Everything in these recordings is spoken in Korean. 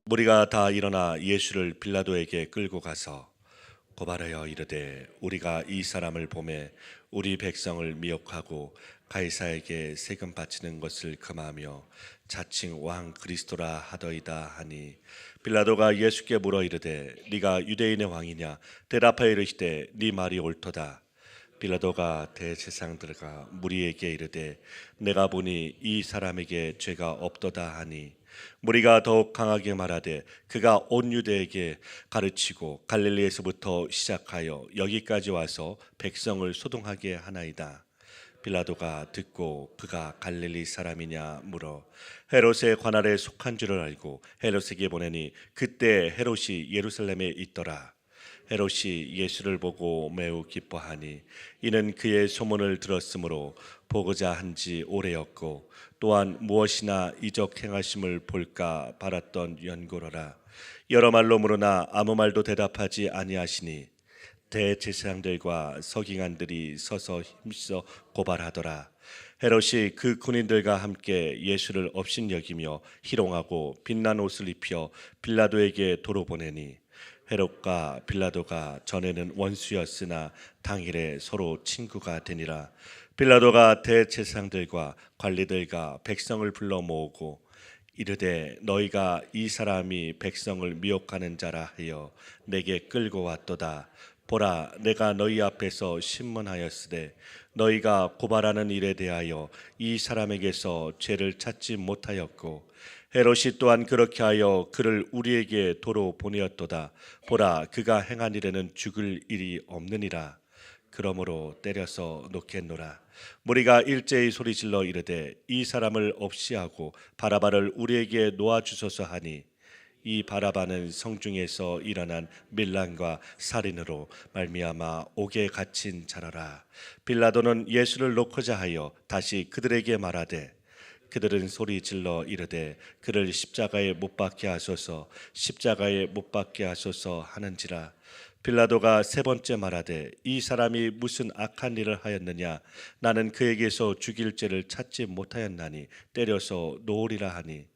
무리가 다 일어나 예수를 빌라도에게 끌고 가서 고발하여 이르되 우리가 이 사람을 보매 우리 백성을 미혹하고 가이사에게 세금 바치는 것을 금하며 자칭 왕 그리스도라 하더이다 하니, 빌라도가 예수께 물어 이르되 네가 유대인의 왕이냐? 대답하여 이르시되 네 말이 옳도다. 빌라도가 대제사장들과 무리에게 이르되 내가 보니 이 사람에게 죄가 없도다 하니, 무리가 더욱 강하게 말하되 그가 온 유대에게 가르치고 갈릴리에서부터 시작하여 여기까지 와서 백성을 소동하게 하나이다. 빌라도가 듣고 그가 갈릴리 사람이냐 물어 헤롯의 관할에 속한 줄을 알고 헤롯에게 보내니, 그때 헤롯이 예루살렘에 있더라. 헤롯이 예수를 보고 매우 기뻐하니 이는 그의 소문을 들었으므로 보고자 한지 오래였고, 또한 무엇이나 이적 행하심을 볼까 바랐던 연고로라. 여러 말로 물으나 아무 말도 대답하지 아니하시니 대제사장들과 서기관들이 서서 힘써 고발하더라. 헤롯이 그 군인들과 함께 예수를 업신여기며 희롱하고 빛난 옷을 입혀 빌라도에게 도로 보내니, 헤롯과 빌라도가 전에는 원수였으나 당일에 서로 친구가 되니라. 빌라도가 대제사장들과 관리들과 백성을 불러 모으고 이르되 너희가 이 사람이 백성을 미혹하는 자라 하여 내게 끌고 왔도다. 보라, 내가 너희 앞에서 신문하였으되 너희가 고발하는 일에 대하여 이 사람에게서 죄를 찾지 못하였고, 헤롯이 또한 그렇게 하여 그를 우리에게 도로 보내었도다. 보라, 그가 행한 일에는 죽을 일이 없느니라. 그러므로 때려서 놓겠노라. 무리가 일제히 소리질러 이르되 이 사람을 없이 하고 바라바를 우리에게 놓아 주소서 하니, 이 바라바는 성중에서 일어난 밀란과 살인으로 말미암아 옥에 갇힌 자라라. 빌라도는 예수를 놓고자 하여 다시 그들에게 말하되, 그들은 소리 질러 이르되 그를 십자가에 못 박게 하소서, 십자가에 못 박게 하소서 하는지라. 빌라도가 세 번째 말하되 이 사람이 무슨 악한 일을 하였느냐? 나는 그에게서 죽일 죄를 찾지 못하였나니 때려서 놓으리라 하니,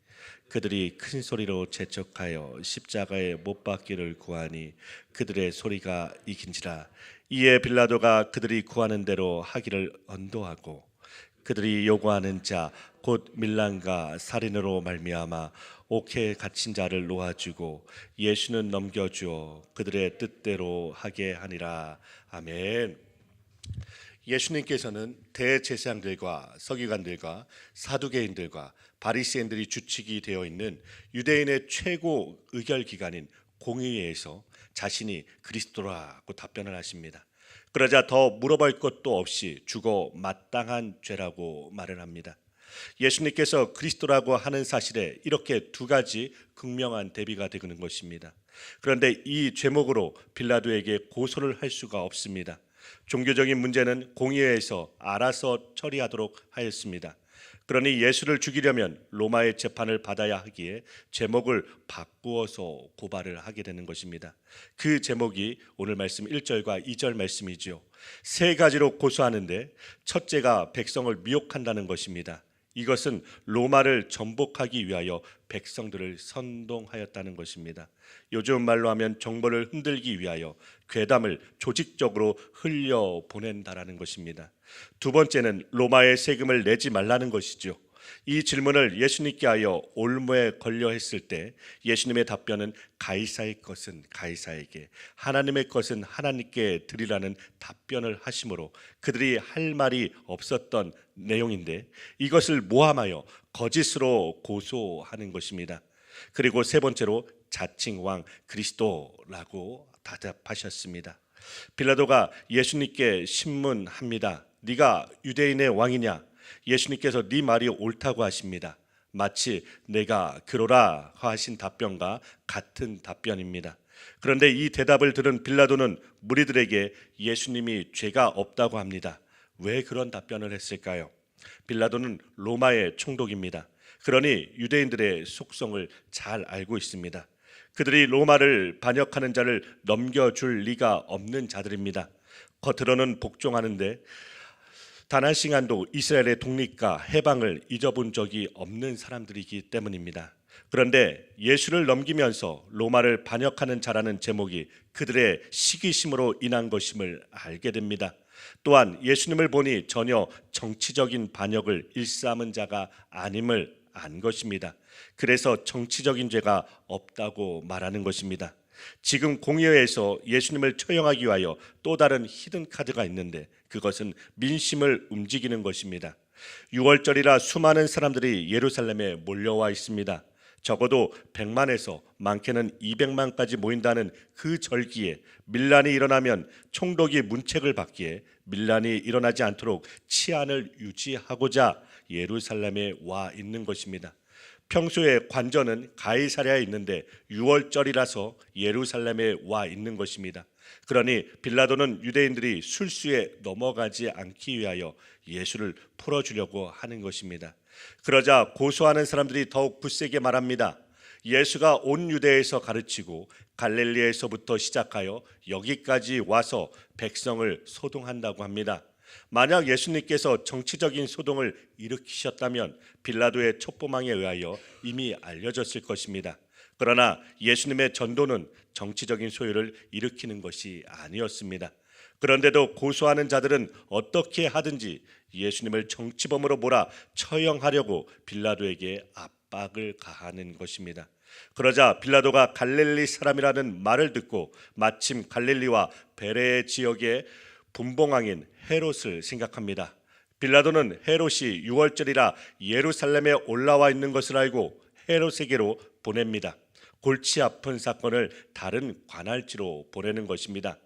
그들이 큰 소리로 재촉하여 십자가에 못 박기를 구하니 그들의 소리가 이긴지라. 이에 빌라도가 그들이 구하는 대로 하기를 언도하고, 그들이 요구하는 자 곧 밀란과 살인으로 말미암아 옥에 갇힌 자를 놓아주고 예수는 넘겨주어 그들의 뜻대로 하게 하니라. 아멘. 예수님께서는 대제사장들과 서기관들과 사두개인들과 바리새인들이 주축이 되어 있는 유대인의 최고 의결 기관인 공의회에서 자신이 그리스도라고 답변을 하십니다. 그러자 더 물어볼 것도 없이 죽어 마땅한 죄라고 말을 합니다. 예수님께서 그리스도라고 하는 사실에 이렇게 두 가지 극명한 대비가 되는 것입니다. 그런데 이 죄목으로 빌라도에게 고소를 할 수가 없습니다. 종교적인 문제는 공의회에서 알아서 처리하도록 하였습니다. 그러니 예수를 죽이려면 로마의 재판을 받아야 하기에 제목을 바꾸어서 고발을 하게 되는 것입니다. 그 제목이 오늘 말씀 1절과 2절 말씀이죠. 세 가지로 고소하는데 첫째가 백성을 미혹한다는 것입니다. 이것은 로마를 전복하기 위하여 백성들을 선동하였다는 것입니다. 요즘 말로 하면 정보를 흔들기 위하여 괴담을 조직적으로 흘려보낸다라는 것입니다. 두 번째는 로마의 세금을 내지 말라는 것이죠. 이 질문을 예수님께 하여 올무에 걸려 했을 때 예수님의 답변은 가이사의 것은 가이사에게, 하나님의 것은 하나님께 드리라는 답변을 하심으로 그들이 할 말이 없었던 내용인데, 이것을 모함하여 거짓으로 고소하는 것입니다. 그리고 세 번째로 자칭 왕 그리스도라고 대답하셨습니다. 빌라도가 예수님께 신문합니다. 네가 유대인의 왕이냐? 예수님께서 네 말이 옳다고 하십니다. 마치 내가 그러라 하신 답변과 같은 답변입니다. 그런데 이 대답을 들은 빌라도는 무리들에게 예수님이 죄가 없다고 합니다. 왜 그런 답변을 했을까요? 빌라도는 로마의 총독입니다. 그러니 유대인들의 속성을 잘 알고 있습니다. 그들이 로마를 반역하는 자를 넘겨줄 리가 없는 자들입니다. 겉으로는 복종하는데 단 한 시간도 이스라엘의 독립과 해방을 잊어본 적이 없는 사람들이기 때문입니다. 그런데 예수를 넘기면서 로마를 반역하는 자라는 제목이 그들의 시기심으로 인한 것임을 알게 됩니다. 또한 예수님을 보니 전혀 정치적인 반역을 일삼은 자가 아님을 안 것입니다. 그래서 정치적인 죄가 없다고 말하는 것입니다. 지금 공의회에서 예수님을 처형하기 위하여 또 다른 히든 카드가 있는데 그것은 민심을 움직이는 것입니다. 6월절이라 수많은 사람들이 예루살렘에 몰려와 있습니다. 적어도 100만에서 많게는 200만까지 모인다는 그 절기에 밀란이 일어나면 총독이 문책을 받기에 밀란이 일어나지 않도록 치안을 유지하고자 예루살렘에 와 있는 것입니다. 평소에 관저는 가이사랴에 있는데 6월절이라서 예루살렘에 와 있는 것입니다. 그러니 빌라도는 유대인들이 술수에 넘어가지 않기 위하여 예수를 풀어주려고 하는 것입니다. 그러자 고소하는 사람들이 더욱 굳세게 말합니다. 예수가 온 유대에서 가르치고 갈릴리에서부터 시작하여 여기까지 와서 백성을 소동한다고 합니다. 만약 예수님께서 정치적인 소동을 일으키셨다면 빌라도의 첩보망에 의하여 이미 알려졌을 것입니다. 그러나 예수님의 전도는 정치적인 소요를 일으키는 것이 아니었습니다. 그런데도 고소하는 자들은 어떻게 하든지 예수님을 정치범으로 몰아 처형하려고 빌라도에게 압박을 가하는 것입니다. 그러자 빌라도가 갈릴리 사람이라는 말을 듣고 마침 갈릴리와 베레 지역의 분봉왕인 헤롯을 생각합니다. 빌라도는 헤롯이 6월절이라 예루살렘에 올라와 있는 것을 알고 헤롯에게로 보냅니다. 골치 아픈 사건을 다른 관할지로 보내는 것입니다.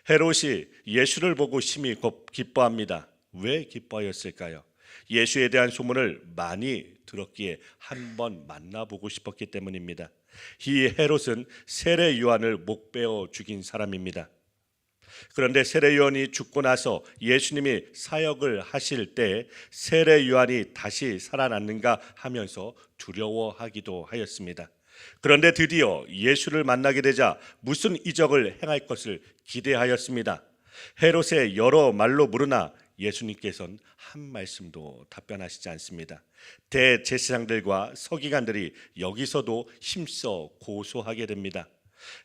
헤롯이 예수를 보고 심히 기뻐합니다. 왜 기뻐하였을까요? 예수에 대한 소문을 많이 들었기에 한번 만나보고 싶었기 때문입니다. 이 헤롯은 세례 요한을 목베어 죽인 사람입니다. 그런데 세례 요한이 죽고 나서 예수님이 사역을 하실 때 세례 요한이 다시 살아났는가 하면서 두려워하기도 하였습니다. 그런데 드디어 예수를 만나게 되자 무슨 이적을 행할 것을 기대하였습니다. 헤롯의 여러 말로 물으나 예수님께서는 한 말씀도 답변하시지 않습니다. 대제사장들과 서기관들이 여기서도 힘써 고소하게 됩니다.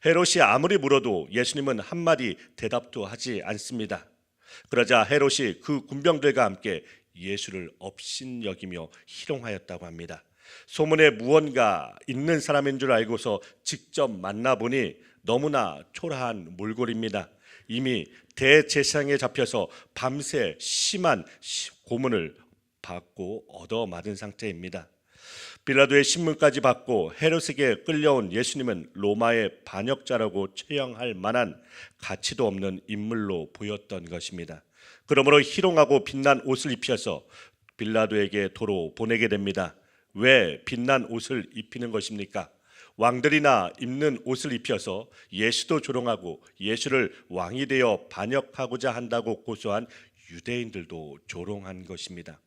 헤롯이 아무리 물어도 예수님은 한마디 대답도 하지 않습니다. 그러자 헤롯이 그 군병들과 함께 예수를 업신여기며 희롱하였다고 합니다. 소문에 무언가 있는 사람인 줄 알고서 직접 만나보니 너무나 초라한 몰골입니다. 이미 대제사장에 잡혀서 밤새 심한 고문을 받고 얻어맞은 상태입니다. 빌라도의 신문까지 받고 헤롯에게 끌려온 예수님은 로마의 반역자라고 처형할 만한 가치도 없는 인물로 보였던 것입니다. 그러므로 희롱하고 빛난 옷을 입혀서 빌라도에게 도로 보내게 됩니다. 왜 빛난 옷을 입히는 것입니까? 왕들이나 입는 옷을 입혀서 예수도 조롱하고 예수를 왕이 되어 반역하고자 한다고 고소한 유대인들도 조롱한 것입니다.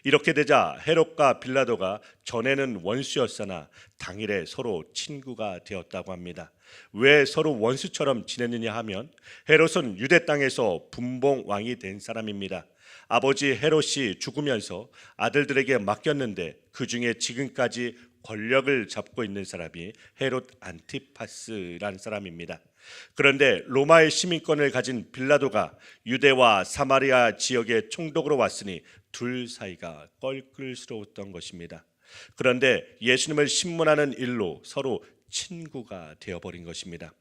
이렇게 되자 헤롯과 빌라도가 전에는 원수였으나 당일에 서로 친구가 되었다고 합니다. 왜 서로 원수처럼 지냈느냐 하면 헤롯은 유대 땅에서 분봉 왕이 된 사람입니다. 아버지 헤롯이 죽으면서 아들들에게 맡겼는데 그 중에 지금까지 권력을 잡고 있는 사람이 헤롯 안티파스라는 사람입니다. 그런데 로마의 시민권을 가진 빌라도가 유대와 사마리아 지역의 총독으로 왔으니 둘 사이가 껄끌스러웠던 것입니다. 그런데 예수님을 신문하는 일로 서로 친구가 되어버린 것입니다.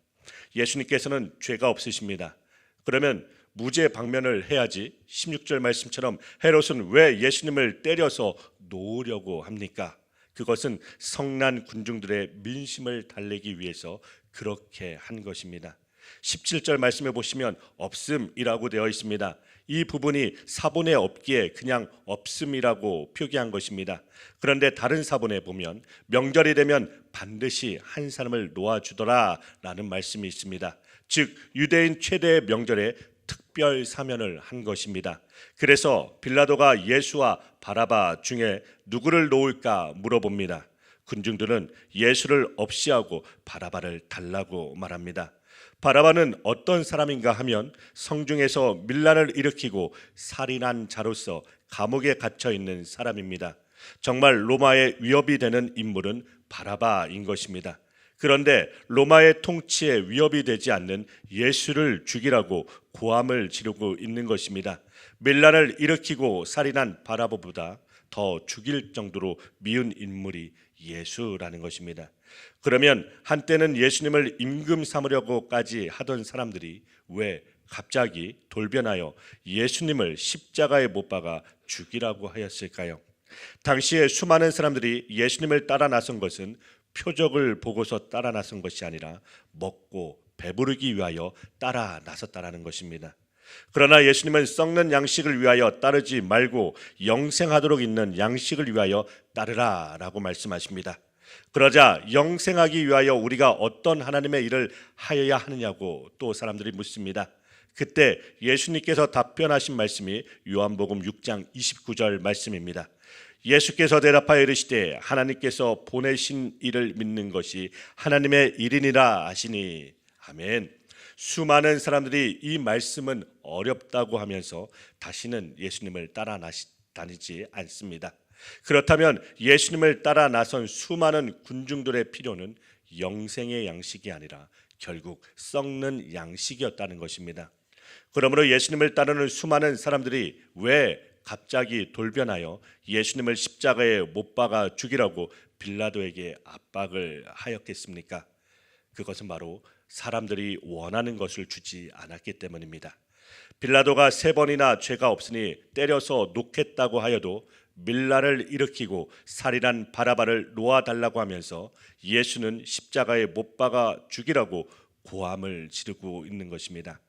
예수님께서는 죄가 없으십니다. 그러면 무죄 방면을 해야지 16절 말씀처럼 헤롯은 왜 예수님을 때려서 놓으려고 합니까? 그것은 성난 군중들의 민심을 달래기 위해서 그렇게 한 것입니다. 17절 말씀해 보시면 없음이라고 되어 있습니다. 이 부분이 사본에 없기에 그냥 없음이라고 표기한 것입니다. 그런데 다른 사본에 보면 명절이 되면 반드시 한 사람을 놓아주더라 라는 말씀이 있습니다. 즉 유대인 최대의 명절에 특별 사면을 한 것입니다. 그래서 빌라도가 예수와 바라바 중에 누구를 놓을까 물어봅니다. 군중들은 예수를 없이하고 바라바를 달라고 말합니다. 바라바는 어떤 사람인가 하면 성중에서 밀란을 일으키고 살인한 자로서 감옥에 갇혀 있는 사람입니다. 정말 로마의 위협이 되는 인물은 바라바인 것입니다. 그런데 로마의 통치에 위협이 되지 않는 예수를 죽이라고 고함을 지르고 있는 것입니다. 밀란을 일으키고 살인한 바라바보다 더 죽일 정도로 미운 인물이 예수라는 것입니다. 그러면 한때는 예수님을 임금 삼으려고까지 하던 사람들이 왜 갑자기 돌변하여 예수님을 십자가에 못 박아 죽이라고 하였을까요? 당시에 수많은 사람들이 예수님을 따라 나선 것은 표적을 보고서 따라 나선 것이 아니라 먹고 배부르기 위하여 따라 나섰다라는 것입니다. 그러나 예수님은 썩는 양식을 위하여 따르지 말고 영생하도록 있는 양식을 위하여 따르라라고 말씀하십니다. 그러자 영생하기 위하여 우리가 어떤 하나님의 일을 하여야 하느냐고 또 사람들이 묻습니다. 그때 예수님께서 답변하신 말씀이 요한복음 6장 29절 말씀입니다. 예수께서 대답하여 이르시되 하나님께서 보내신 이를 믿는 것이 하나님의 일이니라 하시니. 아멘. 수많은 사람들이 이 말씀은 어렵다고 하면서 다시는 예수님을 따라 다니지 않습니다. 그렇다면 예수님을 따라 나선 수많은 군중들의 필요는 영생의 양식이 아니라 결국 썩는 양식이었다는 것입니다. 그러므로 예수님을 따르는 수많은 사람들이 왜 갑자기 돌변하여 예수님을 십자가에 못 박아 죽이라고 빌라도에게 압박을 하였겠습니까? 그것은 바로 사람들이 원하는 것을 주지 않았기 때문입니다. 빌라도가 3번이나 죄가 없으니 때려서 놓겠다고 하여도 밀란을 일으키고 살인한 바라바를 놓아달라고 하면서 예수는 십자가에 못 박아 죽이라고 고함을 지르고 있는 것입니다.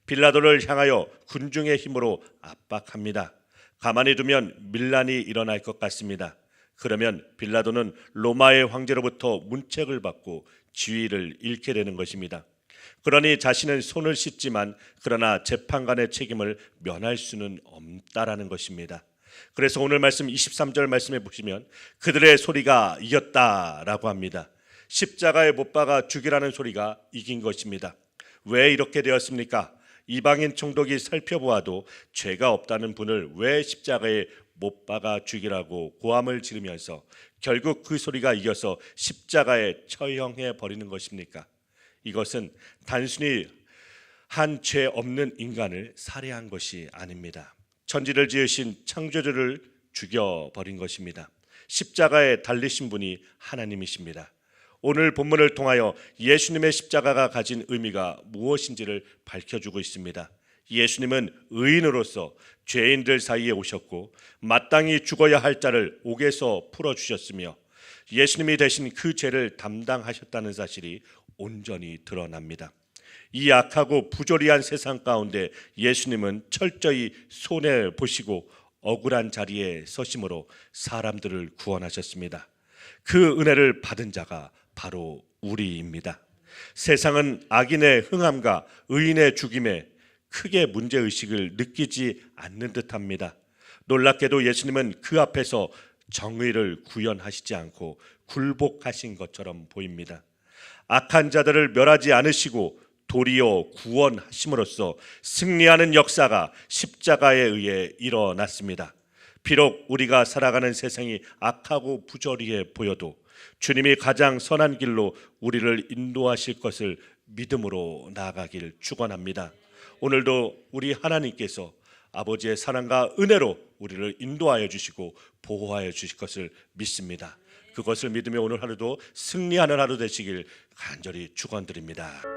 빌라도를 향하여 군중의 힘으로 압박합니다. 가만히 두면 밀란이 일어날 것 같습니다. 그러면 빌라도는 로마의 황제로부터 문책을 받고 지위를 잃게 되는 것입니다. 그러니 자신은 손을 씻지만 그러나 재판관의 책임을 면할 수는 없다라는 것입니다. 그래서 오늘 말씀 23절 말씀에 보시면 그들의 소리가 이겼다라고 합니다. 십자가에 못 박아 죽이라는 소리가 이긴 것입니다. 왜 이렇게 되었습니까? 이방인 총독이 살펴보아도 죄가 없다는 분을 왜 십자가에 못 박아 죽이라고 고함을 지르면서 결국 그 소리가 이겨서 십자가에 처형해 버리는 것입니까? 이것은 단순히 한 죄 없는 인간을 살해한 것이 아닙니다. 천지를 지으신 창조주를 죽여버린 것입니다. 십자가에 달리신 분이 하나님이십니다. 오늘 본문을 통하여 예수님의 십자가가 가진 의미가 무엇인지를 밝혀주고 있습니다. 예수님은 의인으로서 죄인들 사이에 오셨고 마땅히 죽어야 할 자를 옥에서 풀어주셨으며 예수님이 대신 그 죄를 담당하셨다는 사실이 온전히 드러납니다. 이 악하고 부조리한 세상 가운데 예수님은 철저히 손해보시고 억울한 자리에 서심으로 사람들을 구원하셨습니다. 그 은혜를 받은 자가 바로 우리입니다. 세상은 악인의 흥함과 의인의 죽임에 크게 문제의식을 느끼지 않는 듯합니다. 놀랍게도 예수님은 그 앞에서 정의를 구현하시지 않고 굴복하신 것처럼 보입니다. 악한 자들을 멸하지 않으시고 도리어 구원하심으로써 승리하는 역사가 십자가에 의해 일어났습니다. 비록 우리가 살아가는 세상이 악하고 부조리해 보여도 주님이 가장 선한 길로 우리를 인도하실 것을 믿음으로 나아가길 축원합니다. 오늘도 우리 하나님께서 아버지의 사랑과 은혜로 우리를 인도하여 주시고 보호하여 주실 것을 믿습니다. 그것을 믿으며 오늘 하루도 승리하는 하루 되시길 간절히 축원드립니다.